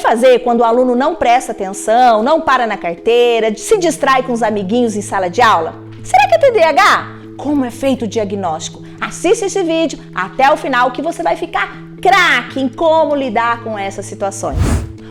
fazer quando o aluno não presta atenção, não para na carteira, se distrai com os amiguinhos em sala de aula? Será que é TDAH? Como é feito o diagnóstico? Assista esse vídeo até o final que você vai ficar craque em como lidar com essas situações.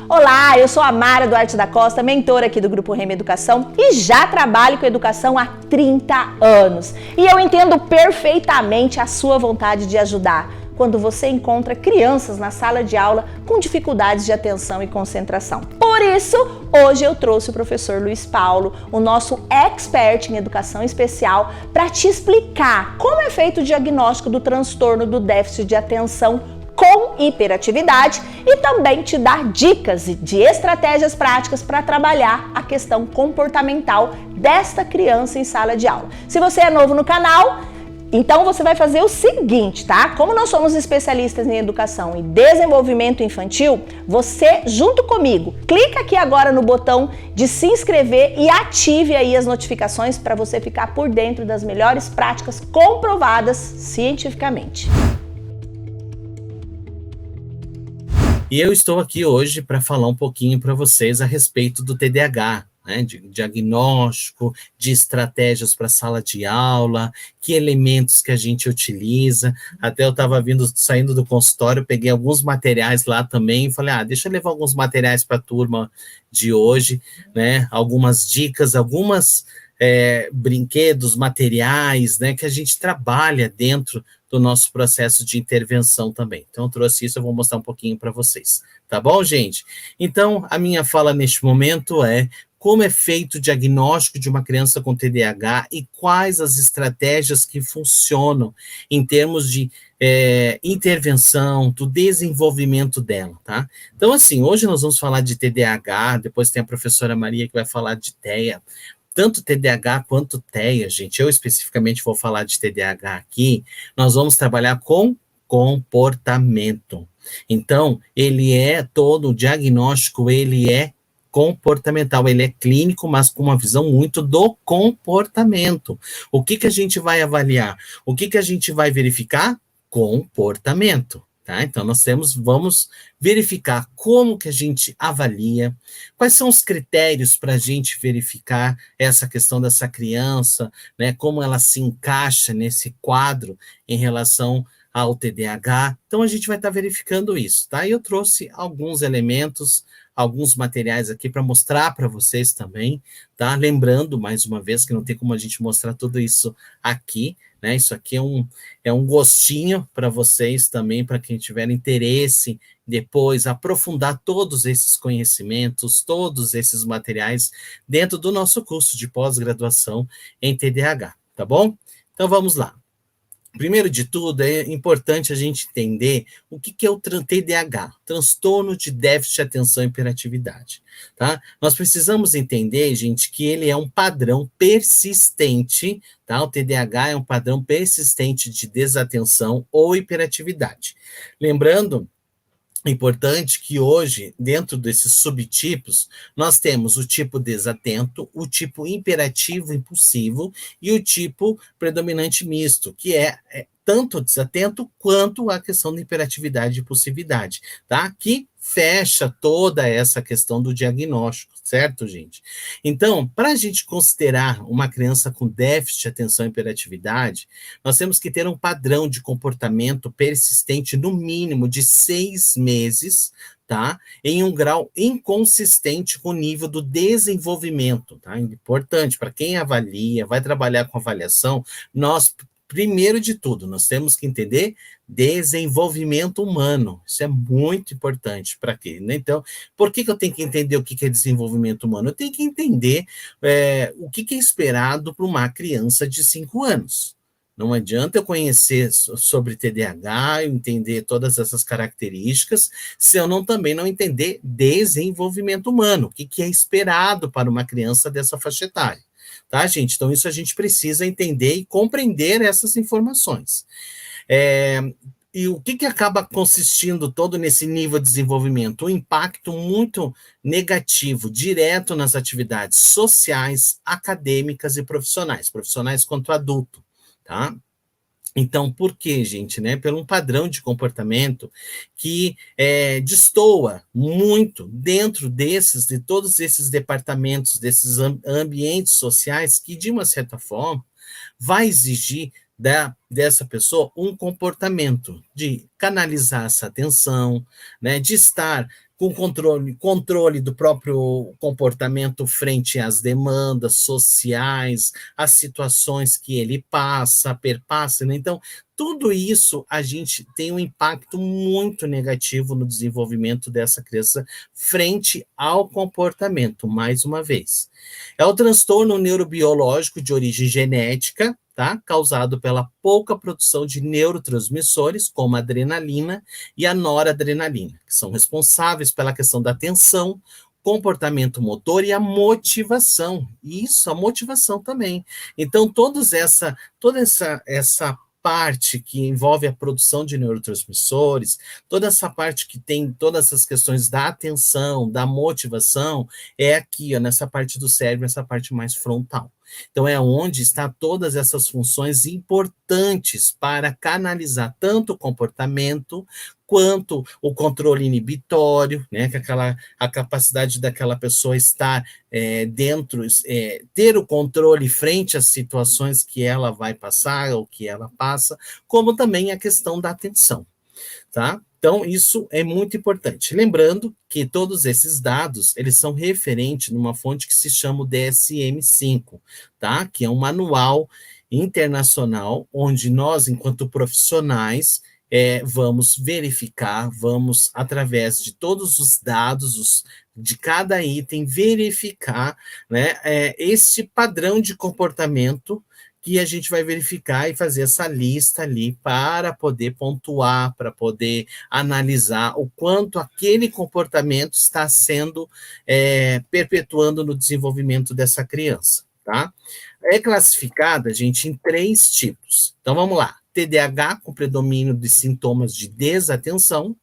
Olá, eu sou a Mara Duarte da Costa, mentora aqui do Grupo Rema Educação e já trabalho com educação há 30 anos. E eu entendo perfeitamente a sua vontade de ajudar quando você encontra crianças na sala de aula com dificuldades de atenção e concentração. Por isso, hoje eu trouxe o professor Luiz Paulo, o nosso expert em educação especial, para te explicar como é feito o diagnóstico do transtorno do déficit de atenção com hiperatividade e também te dar dicas de estratégias práticas para trabalhar a questão comportamental desta criança em sala de aula. Se você é novo no canal, então você vai fazer o seguinte, tá? Como nós somos especialistas em educação e desenvolvimento infantil, você, junto comigo, clica aqui agora no botão de se inscrever e ative aí as notificações para você ficar por dentro das melhores práticas comprovadas cientificamente. E eu estou aqui hoje para falar um pouquinho para vocês a respeito do TDAH, né, de diagnóstico, de estratégias para sala de aula, que elementos que a gente utiliza. Até eu estava saindo do consultório, peguei alguns materiais lá também e falei, deixa eu levar alguns materiais para a turma de hoje, né, algumas dicas, algumas brinquedos, materiais, né, que a gente trabalha dentro do nosso processo de intervenção também. Então, eu trouxe isso, eu vou mostrar um pouquinho para vocês. Tá bom, gente? Então, a minha fala neste momento é como é feito o diagnóstico de uma criança com TDAH e quais as estratégias que funcionam em termos de intervenção, do desenvolvimento dela, tá? Então, assim, hoje nós vamos falar de TDAH, depois tem a professora Maria que vai falar de TEA, tanto TDAH quanto TEA, gente, eu especificamente vou falar de TDAH aqui, nós vamos trabalhar com comportamento. Então, todo o diagnóstico, ele é comportamental, ele é clínico, mas com uma visão muito do comportamento. O que a gente vai avaliar? O que a gente vai verificar? Comportamento. Tá? Então, vamos verificar como que a gente avalia, quais são os critérios para a gente verificar essa questão dessa criança, né, como ela se encaixa nesse quadro em relação ao TDAH. Então, a gente vai estar verificando isso, tá? E eu trouxe alguns elementos, alguns materiais aqui para mostrar para vocês também, tá? Lembrando, mais uma vez, que não tem como a gente mostrar tudo isso aqui, né? Isso aqui é um gostinho para vocês também, para quem tiver interesse depois aprofundar todos esses conhecimentos, todos esses materiais dentro do nosso curso de pós-graduação em TDAH, tá bom? Então vamos lá. Primeiro de tudo, é importante a gente entender o que é o TDAH, transtorno de déficit de atenção e hiperatividade, tá? Nós precisamos entender, gente, que ele é um padrão persistente, tá? O TDAH é um padrão persistente de desatenção ou hiperatividade. Lembrando, é importante que hoje, dentro desses subtipos, nós temos o tipo desatento, o tipo imperativo impulsivo e o tipo predominante misto, que é tanto desatento quanto a questão da hiperatividade e impulsividade, tá? Que fecha toda essa questão do diagnóstico, certo, gente? Então, para a gente considerar uma criança com déficit de atenção e hiperatividade, nós temos que ter um padrão de comportamento persistente, no mínimo de 6 meses, tá? Em um grau inconsistente com o nível do desenvolvimento, tá? Importante, para quem avalia, vai trabalhar com avaliação, primeiro de tudo, nós temos que entender desenvolvimento humano. Isso é muito importante para quê? Então, por que eu tenho que entender o que é desenvolvimento humano? Eu tenho que entender o que é esperado para uma criança de 5 anos. Não adianta eu conhecer sobre TDAH, eu entender todas essas características, se eu também não entender desenvolvimento humano, o que é esperado para uma criança dessa faixa etária. Tá, gente? Então, isso a gente precisa entender e compreender essas informações. E o que acaba consistindo todo nesse nível de desenvolvimento? Um impacto muito negativo, direto nas atividades sociais, acadêmicas e profissionais quanto adulto, tá? Então, por quê, gente? Né? Pelo um padrão de comportamento que destoa muito dentro de todos esses departamentos, desses ambientes sociais que, de uma certa forma, vai exigir dessa pessoa um comportamento de canalizar essa atenção, né, de estar com controle do próprio comportamento frente às demandas sociais, às situações que ele perpassa, né? Então, tudo isso a gente tem um impacto muito negativo no desenvolvimento dessa criança frente ao comportamento, mais uma vez. É o transtorno neurobiológico de origem genética, tá? Causado pela pouca produção de neurotransmissores, como a adrenalina e a noradrenalina, que são responsáveis pela questão da atenção, comportamento motor e a motivação. Isso, a motivação também. Então, toda essa parte que envolve a produção de neurotransmissores, toda essa parte que tem todas essas questões da atenção, da motivação, é aqui, ó, nessa parte do cérebro, essa parte mais frontal. Então, é onde está todas essas funções importantes para canalizar tanto o comportamento quanto o controle inibitório, né, que a capacidade daquela pessoa estar ter o controle frente às situações que ela vai passar ou que ela passa, como também a questão da atenção, tá? Então, isso é muito importante. Lembrando que todos esses dados, eles são referentes numa fonte que se chama o DSM-5, tá? Que é um manual internacional, onde nós, enquanto profissionais, vamos verificar, vamos, através de todos os dados de cada item, verificar, né, esse padrão de comportamento que a gente vai verificar e fazer essa lista ali para poder pontuar, para poder analisar o quanto aquele comportamento está sendo perpetuando no desenvolvimento dessa criança, tá? É classificada, gente, em 3 tipos. Então, vamos lá. TDAH com predomínio de sintomas de desatenção,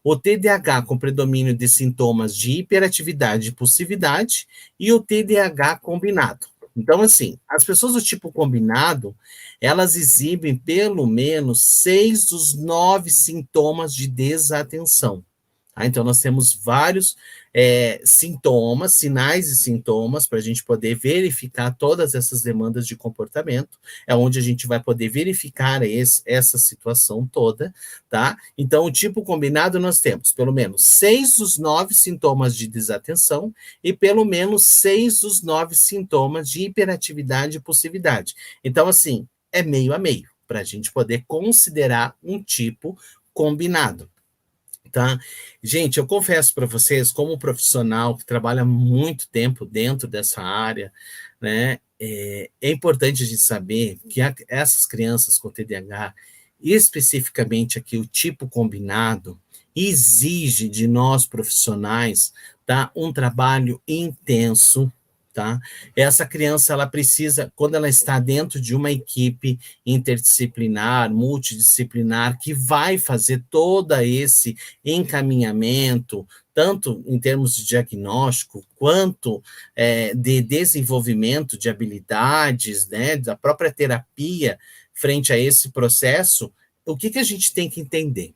o TDAH com predomínio de sintomas de hiperatividade e impulsividade e o TDAH combinado. Então, assim, as pessoas do tipo combinado, elas exibem pelo menos 6 dos 9 sintomas de desatenção. Tá? Então, nós temos vários sintomas, sinais e sintomas, para a gente poder verificar todas essas demandas de comportamento, é onde a gente vai poder verificar essa situação toda, tá? Então, o tipo combinado, nós temos pelo menos 6 dos 9 sintomas de desatenção e pelo menos 6 dos 9 sintomas de hiperatividade e impulsividade. Então, assim, é meio a meio, para a gente poder considerar um tipo combinado. Tá? Gente, eu confesso para vocês, como profissional que trabalha muito tempo dentro dessa área, né, é importante a gente saber que essas crianças com TDAH, especificamente aqui o tipo combinado, exige de nós profissionais, tá, um trabalho intenso, tá? Essa criança, ela precisa, quando ela está dentro de uma equipe interdisciplinar, multidisciplinar, que vai fazer todo esse encaminhamento, tanto em termos de diagnóstico, quanto de desenvolvimento de habilidades, né, da própria terapia frente a esse processo, o que a gente tem que entender?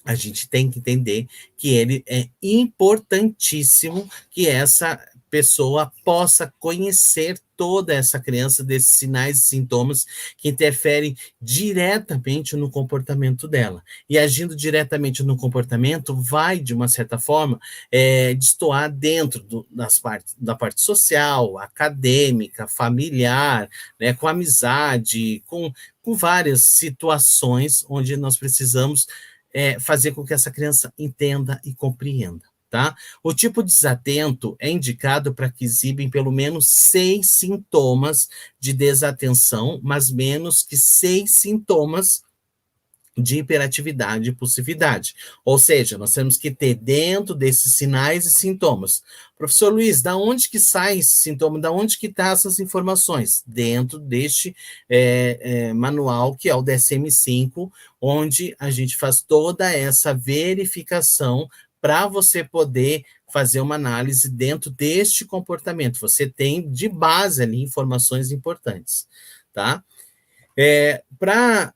A gente tem que entender que ele é importantíssimo que essa pessoa possa conhecer toda essa criança desses sinais e sintomas que interferem diretamente no comportamento dela. E agindo diretamente no comportamento, vai, de uma certa forma, destoar dentro da parte social, acadêmica, familiar, né, com amizade, com várias situações onde nós precisamos fazer com que essa criança entenda e compreenda, tá? O tipo desatento é indicado para que exibem pelo menos 6 sintomas de desatenção, mas menos que 6 sintomas de hiperatividade e impulsividade. Ou seja, nós temos que ter dentro desses sinais e sintomas. Professor Luiz, da onde que sai esse sintoma? Da onde que estão essas informações? Dentro deste manual, que é o DSM-5, onde a gente faz toda essa verificação para você poder fazer uma análise dentro deste comportamento. Você tem de base ali informações importantes, tá? Para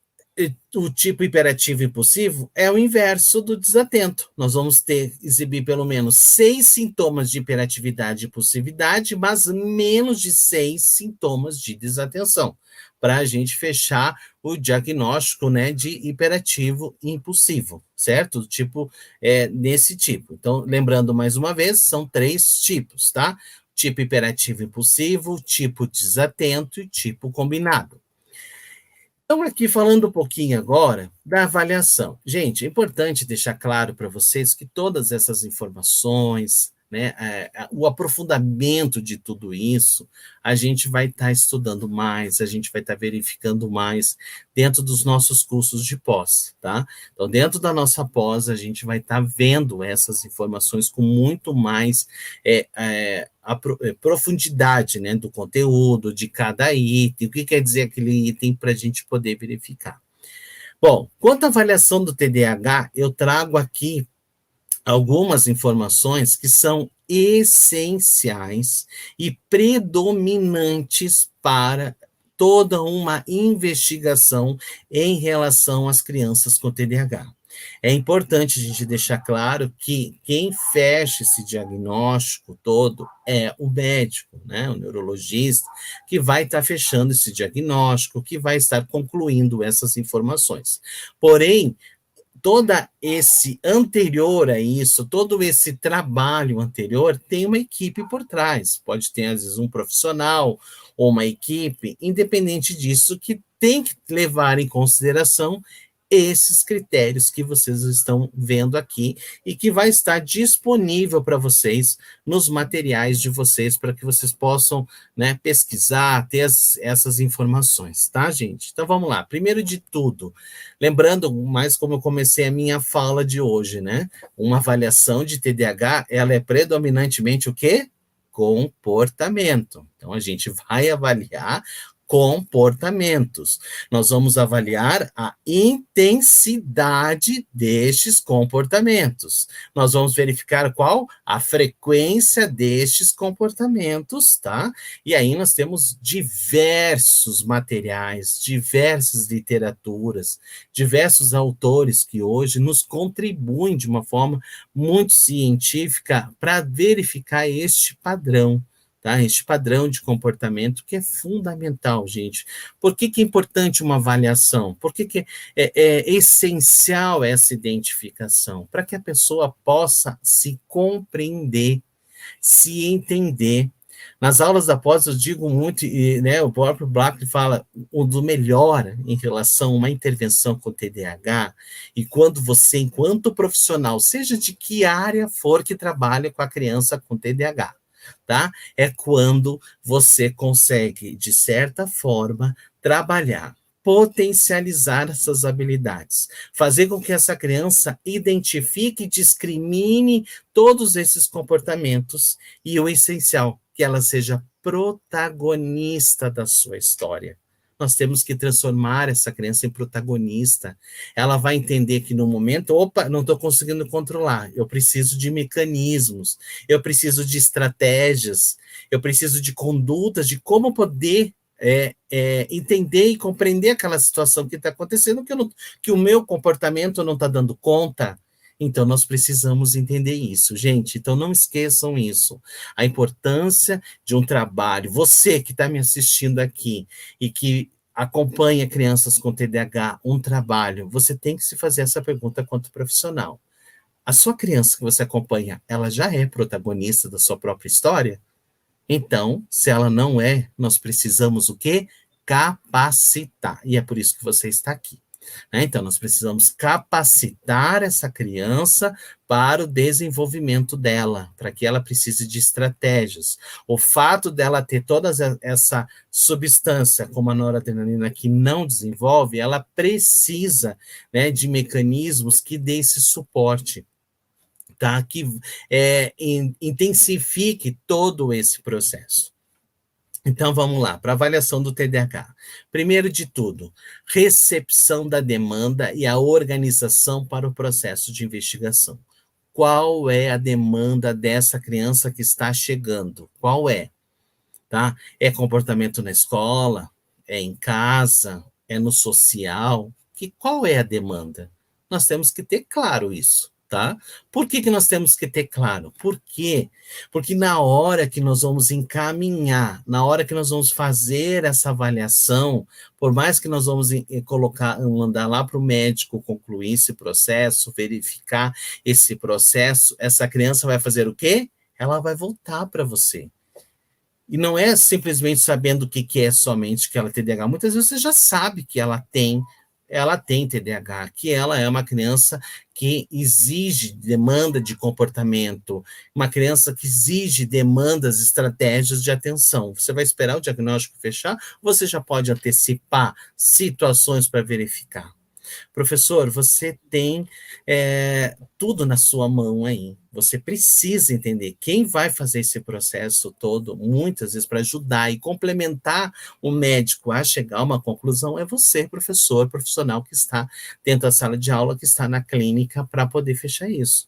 O tipo hiperativo impulsivo é o inverso do desatento. Nós vamos exibir pelo menos 6 sintomas de hiperatividade e impulsividade, mas menos de 6 sintomas de desatenção, para a gente fechar o diagnóstico, né, de hiperativo e impulsivo, certo? Tipo, nesse tipo. Então, lembrando mais uma vez, são 3 tipos, tá? Tipo hiperativo e impulsivo, tipo desatento e tipo combinado. Então, aqui falando um pouquinho agora da avaliação. Gente, é importante deixar claro para vocês que todas essas informações, né, o aprofundamento de tudo isso, a gente vai estar estudando mais, a gente vai estar verificando mais dentro dos nossos cursos de pós, tá? Então, dentro da nossa pós, a gente vai estar vendo essas informações com muito mais profundidade, né, do conteúdo, de cada item, o que quer dizer aquele item para a gente poder verificar. Bom, quanto à avaliação do TDAH, eu trago aqui algumas informações que são essenciais e predominantes para toda uma investigação em relação às crianças com TDAH. É importante a gente deixar claro que quem fecha esse diagnóstico todo é o médico, né, o neurologista, que vai estar fechando esse diagnóstico, que vai estar concluindo essas informações. Porém, todo esse anterior a isso, todo esse trabalho anterior, tem uma equipe por trás. Pode ter, às vezes, um profissional ou uma equipe, independente disso, que tem que levar em consideração esses critérios que vocês estão vendo aqui e que vai estar disponível para vocês nos materiais de vocês, para que vocês possam, né, pesquisar, ter essas informações, tá, gente? Então, vamos lá. Primeiro de tudo, lembrando, mais como eu comecei a minha fala de hoje, né? Uma avaliação de TDAH, ela é predominantemente o quê? Comportamento. Então, a gente vai avaliar comportamentos. Nós vamos avaliar a intensidade destes comportamentos. Nós vamos verificar qual a frequência destes comportamentos, tá? E aí nós temos diversos materiais, diversas literaturas, diversos autores que hoje nos contribuem de uma forma muito científica para verificar este padrão. Tá? Este padrão de comportamento que é fundamental, gente. Por que é importante uma avaliação? Por que é essencial essa identificação? Para que a pessoa possa se compreender, se entender. Nas aulas da pós eu digo muito, e, né, o próprio Black fala o do melhor em relação a uma intervenção com TDAH, e quando você, enquanto profissional, seja de que área for que trabalha com a criança com TDAH, tá? É quando você consegue, de certa forma, trabalhar, potencializar essas habilidades, fazer com que essa criança identifique e discrimine todos esses comportamentos e o essencial, que ela seja protagonista da sua história. Nós temos que transformar essa criança em protagonista. Ela vai entender que no momento, opa, não estou conseguindo controlar, eu preciso de mecanismos, eu preciso de estratégias, eu preciso de condutas, de como poder entender e compreender aquela situação que está acontecendo, que o meu comportamento não está dando conta. Então, nós precisamos entender isso, gente. Então, não esqueçam isso. A importância de um trabalho. Você que está me assistindo aqui e que acompanha crianças com TDAH, um trabalho, você tem que se fazer essa pergunta quanto profissional. A sua criança que você acompanha, ela já é protagonista da sua própria história? Então, se ela não é, nós precisamos o quê? Capacitar. E é por isso que você está aqui. Então, nós precisamos capacitar essa criança para o desenvolvimento dela, para que ela precise de estratégias. O fato dela ter toda essa substância, como a noradrenalina, que não desenvolve, ela precisa, né, de mecanismos que dê esse suporte, tá? Que intensifique todo esse processo. Então, vamos lá, para avaliação do TDAH. Primeiro de tudo, recepção da demanda e a organização para o processo de investigação. Qual é a demanda dessa criança que está chegando? Qual é? Tá? É comportamento na escola? É em casa? É no social? qual é a demanda? Nós temos que ter claro isso, tá? Por que nós temos que ter claro? Por quê? Porque na hora que nós vamos encaminhar, na hora que nós vamos fazer essa avaliação, por mais que nós vamos mandar lá para o médico concluir esse processo, verificar esse processo, essa criança vai fazer o quê? Ela vai voltar para você. E não é simplesmente sabendo o que é somente que ela tem TDAH. Muitas vezes você já sabe que ela tem TDAH, que ela é uma criança que exige demanda de comportamento, uma criança que exige demandas, estratégias de atenção. Você vai esperar o diagnóstico fechar, você já pode antecipar situações para verificar. Professor, você tem tudo na sua mão aí. Você precisa entender quem vai fazer esse processo todo, muitas vezes, para ajudar e complementar o médico a chegar a uma conclusão, é você, professor, profissional que está dentro da sala de aula, que está na clínica, para poder fechar isso.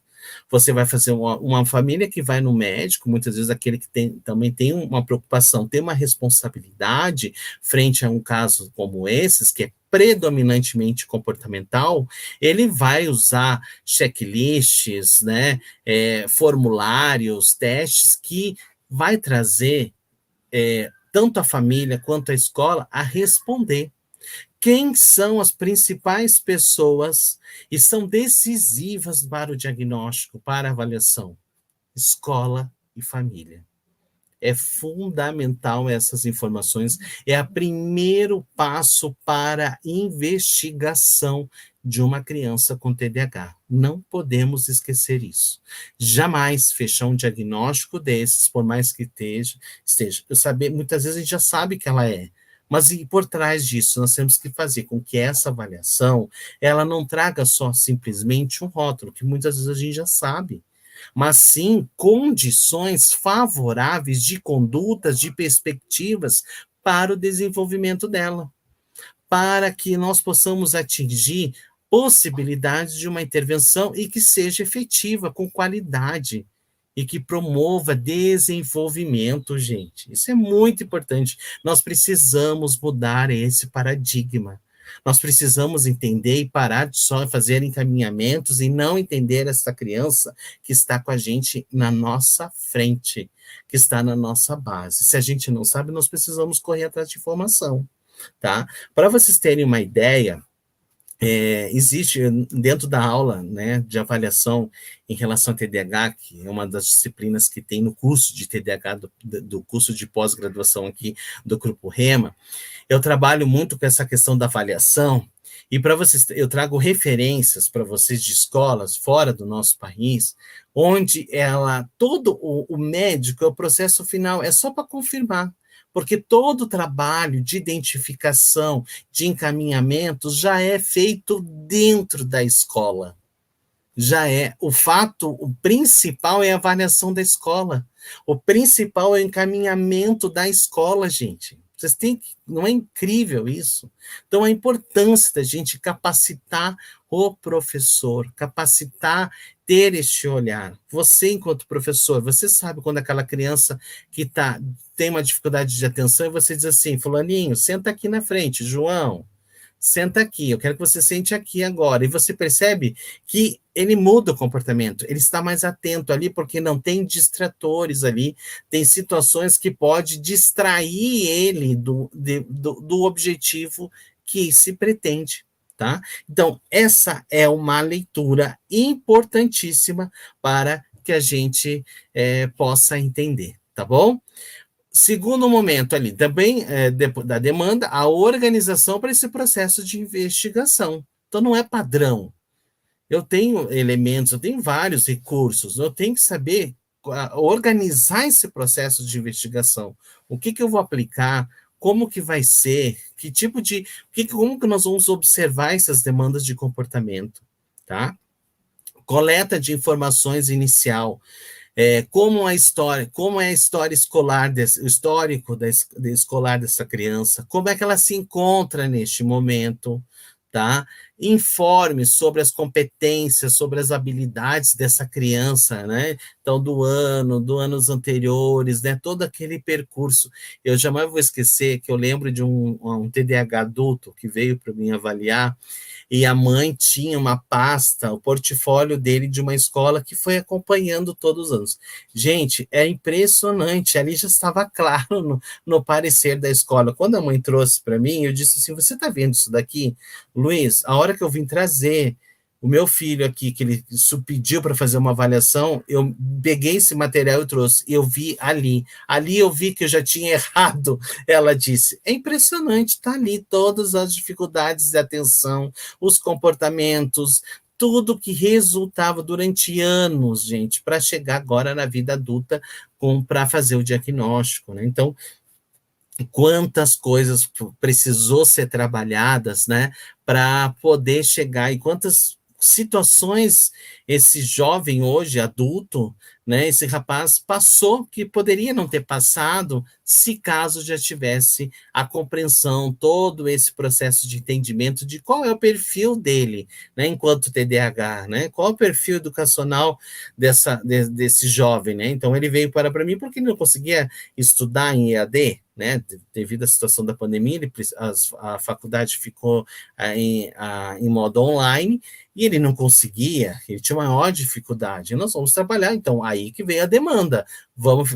Você vai fazer uma família que vai no médico, muitas vezes aquele que também tem uma preocupação, tem uma responsabilidade frente a um caso como esses, que é predominantemente comportamental, ele vai usar checklists, né, formulários, testes, que vai trazer tanto a família quanto a escola a responder. Quem são as principais pessoas e são decisivas para o diagnóstico, para a avaliação? Escola e família. É fundamental essas informações, é o primeiro passo para a investigação de uma criança com TDAH. Não podemos esquecer isso. Jamais fechar um diagnóstico desses, por mais que esteja. Muitas vezes a gente já sabe que ela é, mas e por trás disso, nós temos que fazer com que essa avaliação, ela não traga só simplesmente um rótulo, que muitas vezes a gente já sabe, mas sim condições favoráveis de condutas, de perspectivas para o desenvolvimento dela, para que nós possamos atingir possibilidades de uma intervenção e que seja efetiva, com qualidade, e que promova desenvolvimento, gente. Isso é muito importante. Nós precisamos mudar esse paradigma. Nós precisamos entender e parar de só fazer encaminhamentos e não entender essa criança que está com a gente na nossa frente, que está na nossa base. Se a gente não sabe, nós precisamos correr atrás de informação, tá? Para vocês terem uma ideia, existe dentro da aula, né, de avaliação em relação a TDAH, que é uma das disciplinas que tem no curso de TDAH, do curso de pós-graduação aqui do Grupo Rema, eu trabalho muito com essa questão da avaliação, e para vocês, eu trago referências para vocês de escolas fora do nosso país, onde todo o médico, o processo final é só para confirmar, porque todo o trabalho de identificação, de encaminhamento, já é feito dentro da escola. O principal é a avaliação da escola. O principal é o encaminhamento da escola, gente. Não é incrível isso? Então, a importância da gente capacitar o professor, ter este olhar. Você, enquanto professor, você sabe quando aquela criança que tem uma dificuldade de atenção e você diz assim, fulaninho, senta aqui na frente, João, senta aqui, eu quero que você sente aqui agora. E você percebe que ele muda o comportamento, ele está mais atento ali, porque não tem distratores ali, tem situações que pode distrair ele do objetivo que se pretende, tá? Então, essa é uma leitura importantíssima para que a gente possa entender, tá bom? Segundo momento ali, também da demanda, a organização para esse processo de investigação. Então, não é padrão. Eu tenho elementos, eu tenho vários recursos, eu tenho que saber organizar esse processo de investigação. O que eu vou aplicar, como que vai ser, como que nós vamos observar essas demandas de comportamento, tá? Coleta de informações inicial, como é a história escolar, o histórico escolar dessa criança, como é que ela se encontra neste momento, tá? informe sobre as competências, sobre as habilidades dessa criança, né? Então, dos anos anteriores, né? Todo aquele percurso. Eu jamais vou esquecer que eu lembro de um TDAH adulto que veio para mim avaliar, e a mãe tinha uma pasta, o portfólio dele de uma escola que foi acompanhando todos os anos. Gente, é impressionante, ali já estava claro no parecer da escola. Quando a mãe trouxe para mim, eu disse assim, você está vendo isso daqui? Luiz, a hora que eu vim trazer o meu filho aqui, que ele pediu para fazer uma avaliação, eu peguei esse material e trouxe, eu vi ali eu vi que eu já tinha errado, ela disse, é impressionante, está ali todas as dificuldades de atenção, os comportamentos, tudo que resultava durante anos, gente, para chegar agora na vida adulta para fazer o diagnóstico, né? Então, quantas coisas precisou ser trabalhadas, né, para poder chegar, e quantas situações esse jovem hoje, adulto, né, esse rapaz passou que poderia não ter passado se caso já tivesse a compreensão, todo esse processo de entendimento de qual é o perfil dele, né, enquanto TDAH, né, qual é o perfil educacional desse jovem, né, então ele veio para mim porque ele não conseguia estudar em EAD, né, devido à situação da pandemia, a faculdade ficou em modo online, e ele não conseguia, ele tinha maior dificuldade. Nós vamos trabalhar, então, aí que veio a demanda.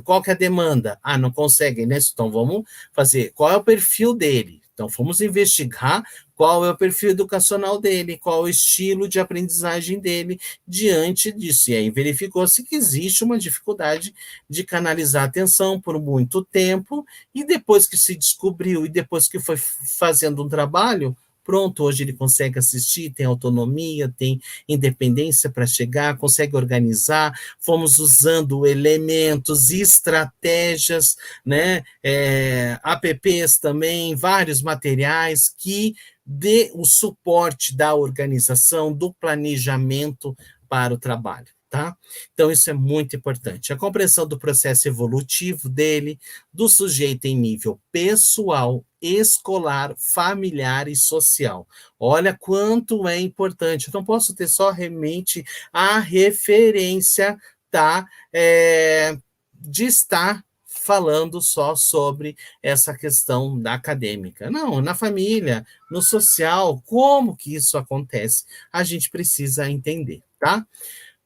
Qual que é a demanda? Ah, não consegue, né? Então, vamos fazer, qual é o perfil dele? Então, fomos investigar qual é o perfil educacional dele, qual é o estilo de aprendizagem dele diante disso. E aí verificou-se que existe uma dificuldade de canalizar a atenção por muito tempo, e depois que se descobriu, e depois que foi fazendo um trabalho, pronto, hoje ele consegue assistir, tem autonomia, tem independência para chegar, consegue organizar, fomos usando elementos, estratégias, né, apps também, vários materiais que dê o suporte da organização, do planejamento para o trabalho. Tá? Então, isso é muito importante. A compreensão do processo evolutivo dele, do sujeito em nível pessoal, escolar, familiar e social. Olha quanto é importante. Eu não posso ter só realmente a referência, tá? De estar falando só sobre essa questão da acadêmica. Não, na família, no social, como que isso acontece? A gente precisa entender, tá?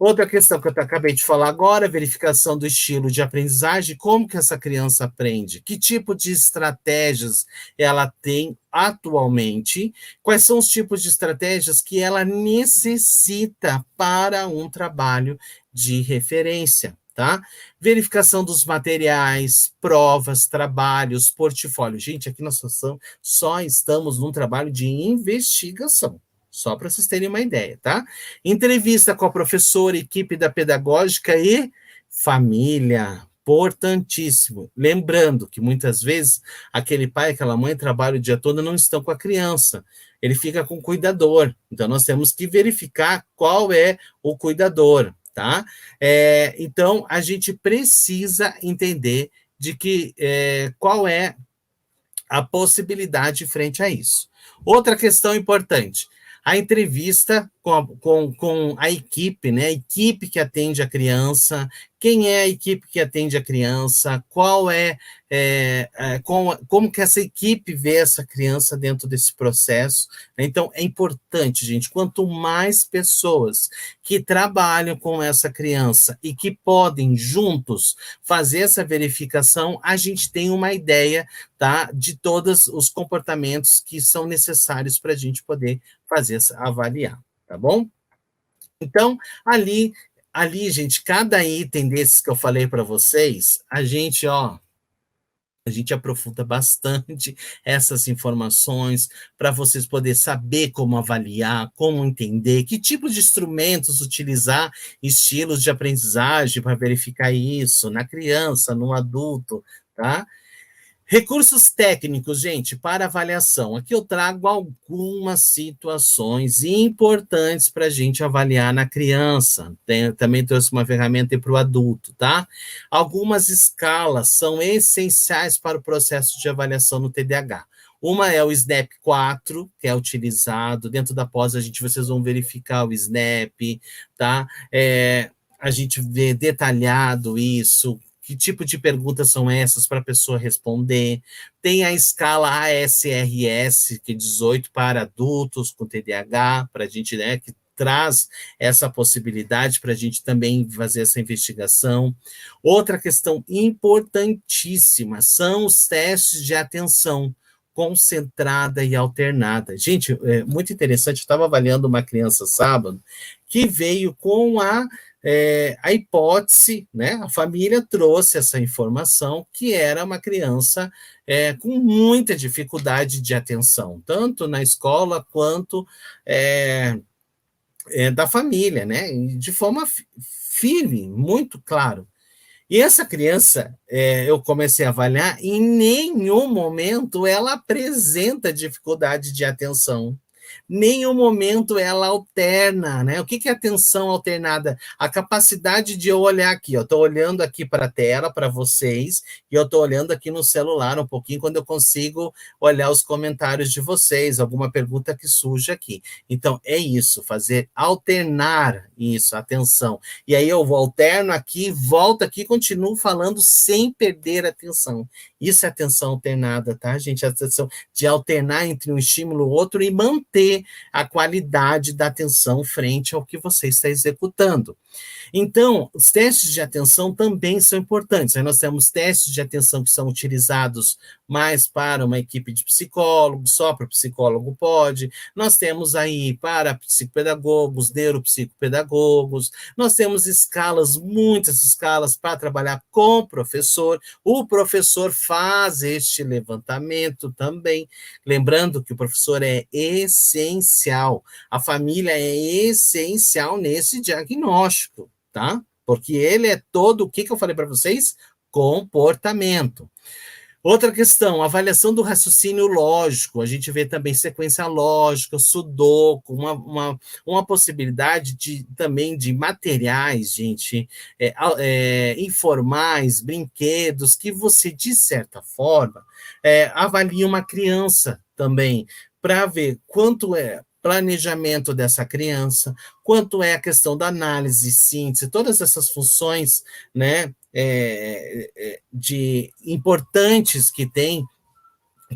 Outra questão que eu acabei de falar agora, verificação do estilo de aprendizagem, como que essa criança aprende, que tipo de estratégias ela tem atualmente, quais são os tipos de estratégias que ela necessita para um trabalho de referência, tá? Verificação dos materiais, provas, trabalhos, portfólio. Gente, aqui na associação só estamos num trabalho de investigação. Só para vocês terem uma ideia, tá? Entrevista com a professora, equipe da pedagógica e família. Importantíssimo. Lembrando que muitas vezes aquele pai, aquela mãe trabalham o dia todo e não estão com a criança. Ele fica com o cuidador. Então, nós temos que verificar qual é o cuidador, tá? Então, a gente precisa entender de que qual é a possibilidade frente a isso. Outra questão importante, a entrevista com a equipe, né? A equipe que atende a criança, quem é a equipe que atende a criança, como que essa equipe vê essa criança dentro desse processo. Então, é importante, gente, quanto mais pessoas que trabalham com essa criança e que podem juntos fazer essa verificação, a gente tem uma ideia, tá, de todos os comportamentos que são necessários para a gente poder avaliar, tá bom? Então, ali, gente, cada item desses que eu falei para vocês, a gente aprofunda bastante essas informações para vocês poderem saber como avaliar, como entender, que tipo de instrumentos utilizar, estilos de aprendizagem para verificar isso na criança, no adulto, tá? Recursos técnicos, gente, para avaliação. Aqui eu trago algumas situações importantes para a gente avaliar na criança. Também trouxe uma ferramenta para o adulto, tá? Algumas escalas são essenciais para o processo de avaliação no TDAH. Uma é o SNAP 4, que é utilizado. Dentro da pós, vocês vão verificar o SNAP, tá? A gente vê detalhado isso, que tipo de perguntas são essas para a pessoa responder. Tem a escala ASRS, que é 18 para adultos com TDAH, para a gente, né, que traz essa possibilidade para a gente também fazer essa investigação. Outra questão importantíssima são os testes de atenção concentrada e alternada. Gente, é muito interessante, eu estava avaliando uma criança sábado que veio com a hipótese, né? A família trouxe essa informação que era uma criança com muita dificuldade de atenção, tanto na escola quanto da família, né? De forma firme, muito claro. E essa criança, eu comecei a avaliar, em nenhum momento ela apresenta dificuldade de atenção. Nenhum momento ela alterna, né? O que é atenção alternada? A capacidade de eu olhar aqui, eu estou olhando aqui para a tela, para vocês, e eu estou olhando aqui no celular um pouquinho, quando eu consigo olhar os comentários de vocês, alguma pergunta que surge aqui. Então, é isso, fazer alternar isso, atenção. E aí eu alterno aqui, volto aqui, continuo falando sem perder a atenção. Isso é atenção alternada, tá, gente? A atenção de alternar entre um estímulo e outro e manter a qualidade da atenção frente ao que você está executando. Então, os testes de atenção também são importantes. Aí nós temos testes de atenção que são utilizados mais para uma equipe de psicólogos, só para o psicólogo pode. Nós temos aí para psicopedagogos, neuropsicopedagogos. Nós temos escalas, muitas escalas para trabalhar com o professor. O professor faz este levantamento também. Lembrando que o professor é essencial. A família é essencial nesse diagnóstico, tá? Porque ele é todo, o que eu falei para vocês? Comportamento. Outra questão, avaliação do raciocínio lógico. A gente vê também sequência lógica, sudoku, uma possibilidade também de materiais, gente, informais, brinquedos, que você, de certa forma, avalia uma criança também, para ver quanto é planejamento dessa criança, quanto é a questão da análise, síntese, todas essas funções, né, de importantes que tem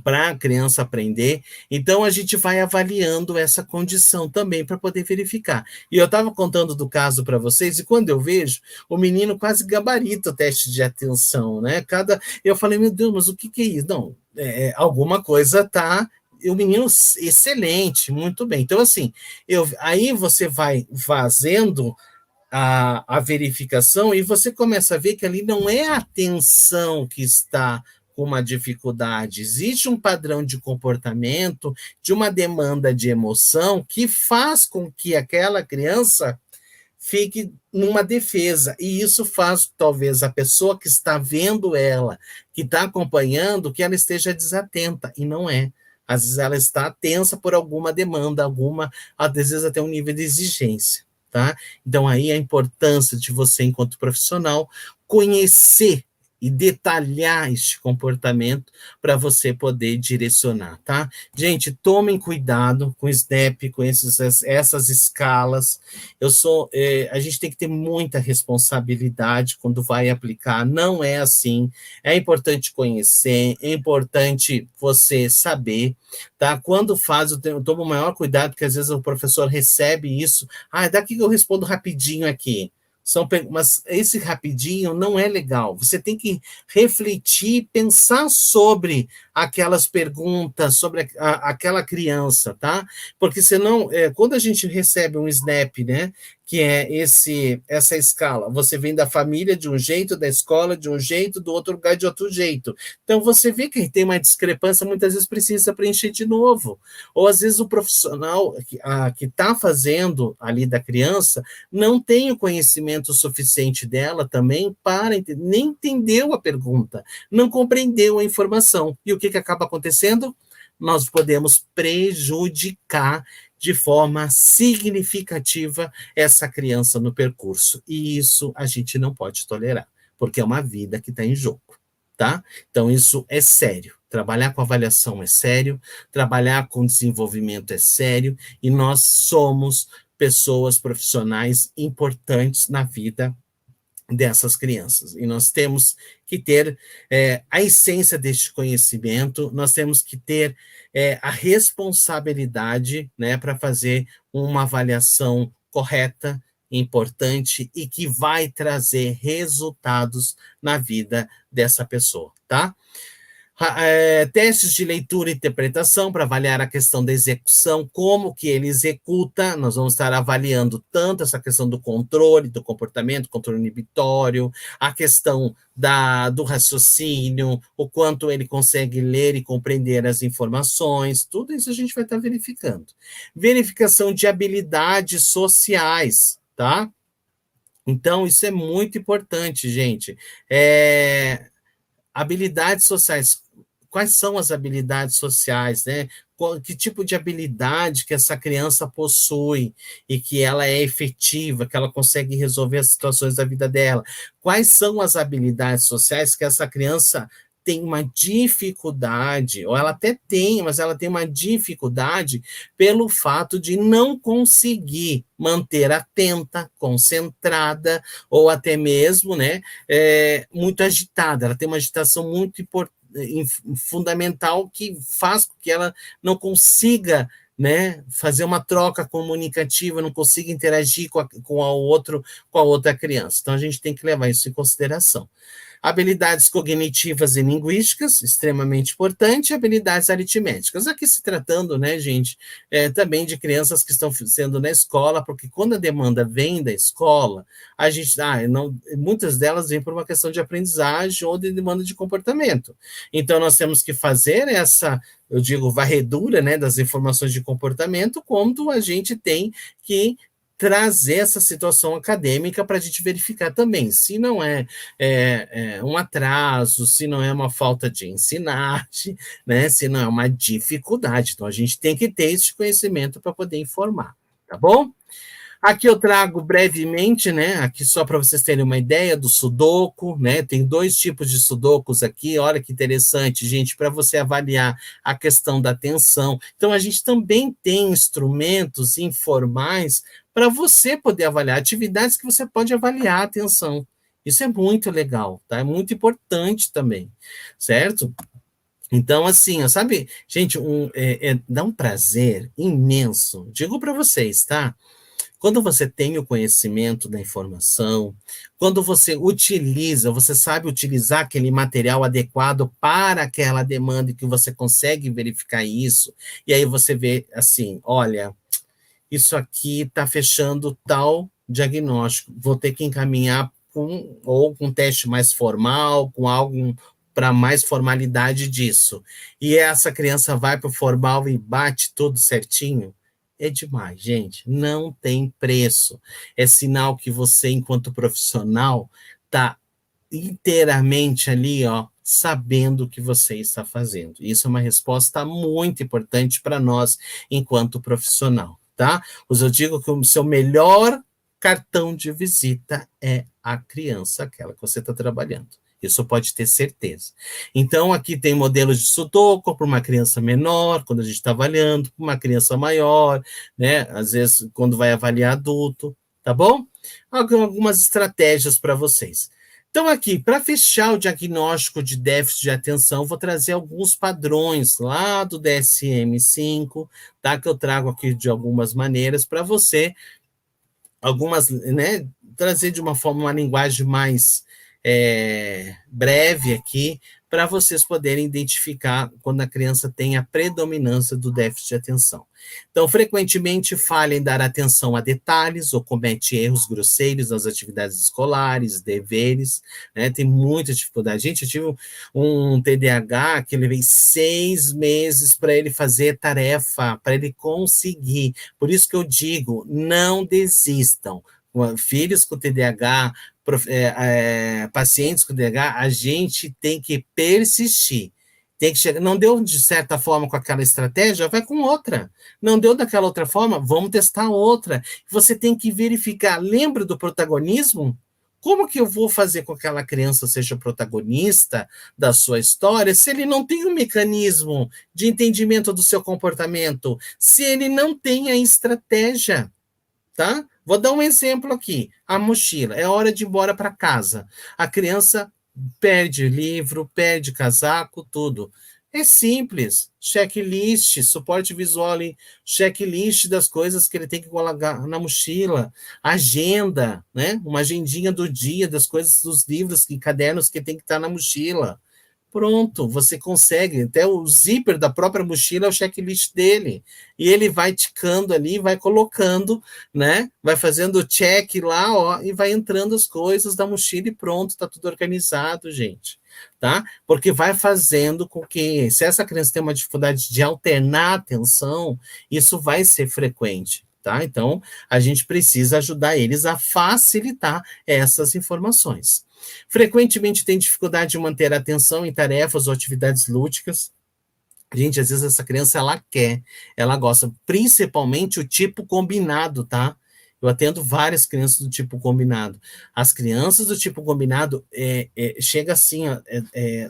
para a criança aprender. Então, a gente vai avaliando essa condição também para poder verificar. E eu estava contando do caso para vocês, e quando eu vejo, o menino quase gabarita o teste de atenção, né? Eu falei, meu Deus, mas o que é isso? Não, alguma coisa está... O menino excelente, muito bem. Então, assim, aí você vai fazendo a verificação e você começa a ver que ali não é a atenção que está com uma dificuldade, existe um padrão de comportamento, de uma demanda de emoção que faz com que aquela criança fique numa defesa, e isso faz, talvez, a pessoa que está vendo ela, que está acompanhando, que ela esteja desatenta, e não é. Às vezes ela está tensa por alguma demanda, às vezes até um nível de exigência, tá? Então aí a importância de você, enquanto profissional, conhecer e detalhar este comportamento para você poder direcionar, tá? Gente, tomem cuidado com o SNAP, com essas escalas. A gente tem que ter muita responsabilidade quando vai aplicar, não é assim. É importante conhecer, é importante você saber, tá? Quando faz, eu tomo o maior cuidado, porque às vezes o professor recebe isso, daqui que eu respondo rapidinho aqui. Mas esse rapidinho não é legal. Você tem que refletir, pensar sobre aquelas perguntas, sobre aquela criança, tá? Porque senão, quando a gente recebe um SNAP, né, que é essa escala, você vem da família de um jeito, da escola de um jeito, do outro lugar de outro jeito. Então, você vê que tem uma discrepância, muitas vezes precisa preencher de novo. Ou, às vezes, o profissional que está fazendo ali da criança não tem o conhecimento suficiente dela também para entender, nem entendeu a pergunta, não compreendeu a informação. E o que acaba acontecendo? Nós podemos prejudicar de forma significativa essa criança no percurso. E isso a gente não pode tolerar, porque é uma vida que está em jogo. tá? Então, isso é sério. Trabalhar com avaliação é sério, trabalhar com desenvolvimento é sério, e nós somos pessoas profissionais importantes na vida dessas crianças. E nós temos que ter a essência deste conhecimento, nós temos que ter a responsabilidade, né, para fazer uma avaliação correta, importante e que vai trazer resultados na vida dessa pessoa, tá? Testes de leitura e interpretação para avaliar a questão da execução, como que ele executa. Nós vamos estar avaliando tanto essa questão do controle, do comportamento, controle inibitório, a questão do raciocínio, o quanto ele consegue ler e compreender as informações, tudo isso a gente vai estar verificando. Verificação de habilidades sociais, tá? Então, isso é muito importante, gente. Habilidades sociais. Quais são as habilidades sociais, né? Que tipo de habilidade que essa criança possui e que ela é efetiva, que ela consegue resolver as situações da vida dela? Quais são as habilidades sociais que essa criança tem uma dificuldade, ou ela até tem, mas ela tem uma dificuldade pelo fato de não conseguir manter atenta, concentrada, ou até mesmo, né, muito agitada. Ela tem uma agitação muito fundamental que faz com que ela não consiga, né, fazer uma troca comunicativa, não consiga interagir com a outra criança. Então, a gente tem que levar isso em consideração. Habilidades cognitivas e linguísticas, extremamente importante, habilidades aritméticas. Aqui se tratando, né, gente, também de crianças que estão sendo na escola, porque quando a demanda vem da escola, a gente, muitas delas vêm por uma questão de aprendizagem ou de demanda de comportamento. Então, nós temos que fazer essa, eu digo, varredura, né, das informações de comportamento, quando a gente tem que trazer essa situação acadêmica para a gente verificar também, se não é um atraso, se não é uma falta de ensinagem, né, se não é uma dificuldade. Então, a gente tem que ter esse conhecimento para poder informar, tá bom? Aqui eu trago brevemente, né, aqui só para vocês terem uma ideia do sudoku, né, tem 2 tipos de sudocos aqui, olha que interessante, gente, para você avaliar a questão da atenção. Então, a gente também tem instrumentos informais para você poder avaliar, atividades que você pode avaliar a atenção. Isso é muito legal, tá? É muito importante também, certo? Então, assim, sabe, gente, dá um prazer imenso, digo para vocês, tá? Quando você tem o conhecimento da informação, quando você utiliza, você sabe utilizar aquele material adequado para aquela demanda e que você consegue verificar isso, e aí você vê assim, olha, isso aqui está fechando tal diagnóstico, vou ter que encaminhar com um teste mais formal, com algo para mais formalidade disso. E essa criança vai para o formal e bate tudo certinho. É demais, gente. Não tem preço. É sinal que você, enquanto profissional, está inteiramente ali, ó, sabendo o que você está fazendo. Isso é uma resposta muito importante para nós, enquanto profissional, tá? Eu digo que o seu melhor cartão de visita é a criança, aquela que você está trabalhando. Isso pode ter certeza. Então, aqui tem modelos de sudoku para uma criança menor, quando a gente está avaliando, para uma criança maior, né? Às vezes, quando vai avaliar adulto, tá bom? Algumas estratégias para vocês. Então, aqui, para fechar o diagnóstico de déficit de atenção, vou trazer alguns padrões lá do DSM-5, tá? Que eu trago aqui de algumas maneiras para você, algumas, né? Trazer de uma forma, uma linguagem mais breve aqui, para vocês poderem identificar quando a criança tem a predominância do déficit de atenção. Então, frequentemente falha em dar atenção a detalhes ou comete erros grosseiros nas atividades escolares, deveres, né? Tem muita dificuldade. Gente, eu tive um TDAH que eu levei 6 meses para ele fazer tarefa, para ele conseguir. Por isso que eu digo, não desistam. Filhos com TDAH, pacientes com TDAH, a gente tem que persistir. Tem que chegar. Não deu de certa forma com aquela estratégia, vai com outra. Não deu daquela outra forma, vamos testar outra. Você tem que verificar. Lembra do protagonismo? Como que eu vou fazer com que aquela criança seja protagonista da sua história se ele não tem um mecanismo de entendimento do seu comportamento, se ele não tem a estratégia, tá? Vou dar um exemplo aqui. A mochila, é hora de ir embora para casa. A criança perde livro, perde casaco, tudo. É simples. Checklist, suporte visual, checklist das coisas que ele tem que colocar na mochila, agenda, né? Uma agendinha do dia, das coisas, dos livros e cadernos que tem que estar na mochila. Pronto, você consegue, até o zíper da própria mochila é o checklist dele, e ele vai ticando ali, vai colocando, né, vai fazendo check lá, ó, e vai entrando as coisas da mochila e pronto, tá tudo organizado, gente, tá? Porque vai fazendo com que, se essa criança tem uma dificuldade de alternar a atenção, isso vai ser frequente, tá? Então, a gente precisa ajudar eles a facilitar essas informações. Frequentemente tem dificuldade de manter a atenção em tarefas ou atividades lúdicas. Gente, às vezes essa criança, ela quer, ela gosta, principalmente o tipo combinado, tá? Eu atendo várias crianças do tipo combinado. As crianças do tipo combinado, chega assim, ó,